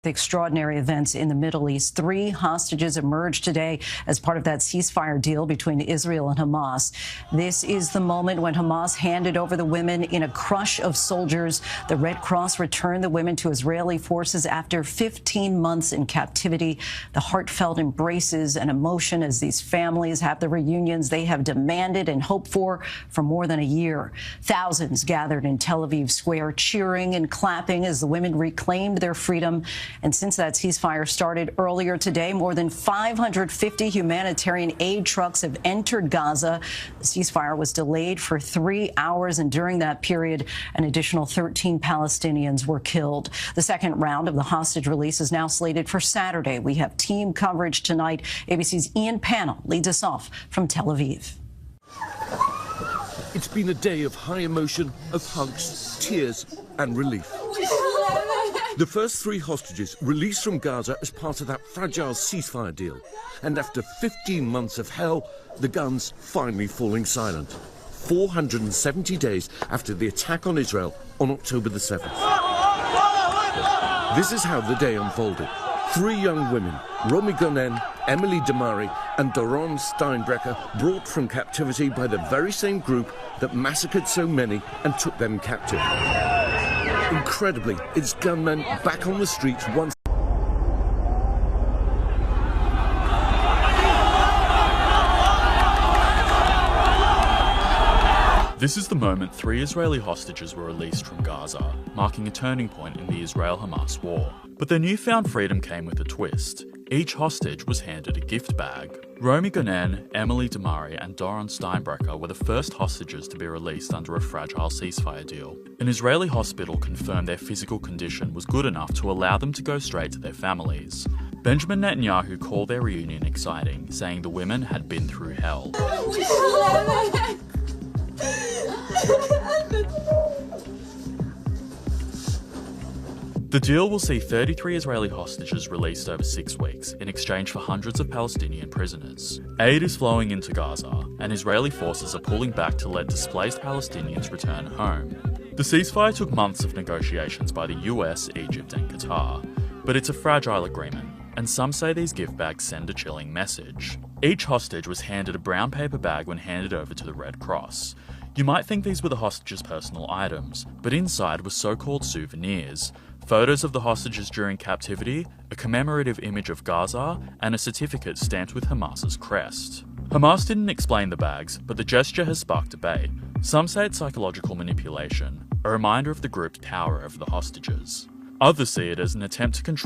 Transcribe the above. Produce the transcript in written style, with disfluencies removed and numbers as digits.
Extraordinary events in the Middle East. 3 hostages emerged today as part of that ceasefire deal between Israel and Hamas. This is the moment when Hamas handed over the women in a crush of soldiers. The Red Cross returned the women to Israeli forces after 15 months in captivity. The heartfelt embraces and emotion as these families have the reunions they have demanded and hoped for more than a year. Thousands gathered in Tel Aviv Square, cheering and clapping as the women reclaimed their freedom. And since that ceasefire started earlier today, more than 550 humanitarian aid trucks have entered Gaza. The ceasefire was delayed for 3 hours, and during that period, an additional 13 Palestinians were killed. The second round of the hostage release is now slated for Saturday. We have team coverage tonight. ABC's Ian Pannell leads us off from Tel Aviv. It's been a day of high emotion, of hugs, tears and relief. The first 3 hostages released from Gaza as part of that fragile ceasefire deal. And after 15 months of hell, the guns finally falling silent. 470 days after the attack on Israel on October the 7th. This is how the day unfolded. 3 young women, Romi Gonen, Emily Damari and Doron Steinbrecher, brought from captivity by the very same group that massacred so many and took them captive. Incredibly, it's gunmen back on the streets once. This is the moment 3 Israeli hostages were released from Gaza, marking a turning point in the Israel-Hamas war. But their newfound freedom came with a twist. Each hostage was handed a gift bag. Romi Gonen, Emily Damari and Doron Steinbrecher were the first hostages to be released under a fragile ceasefire deal. An Israeli hospital confirmed their physical condition was good enough to allow them to go straight to their families. Benjamin Netanyahu called their reunion exciting, saying the women had been through hell. The deal will see 33 Israeli hostages released over 6 weeks in exchange for hundreds of Palestinian prisoners. Aid is flowing into Gaza, and Israeli forces are pulling back to let displaced Palestinians return home. The ceasefire took months of negotiations by the US, Egypt and Qatar, but it's a fragile agreement, and some say these gift bags send a chilling message. Each hostage was handed a brown paper bag when handed over to the Red Cross. You might think these were the hostages' personal items, but inside were so-called souvenirs. Photos of the hostages during captivity, a commemorative image of Gaza, and a certificate stamped with Hamas's crest. Hamas didn't explain the bags, but the gesture has sparked debate. Some say it's psychological manipulation, a reminder of the group's power over the hostages. Others see it as an attempt to control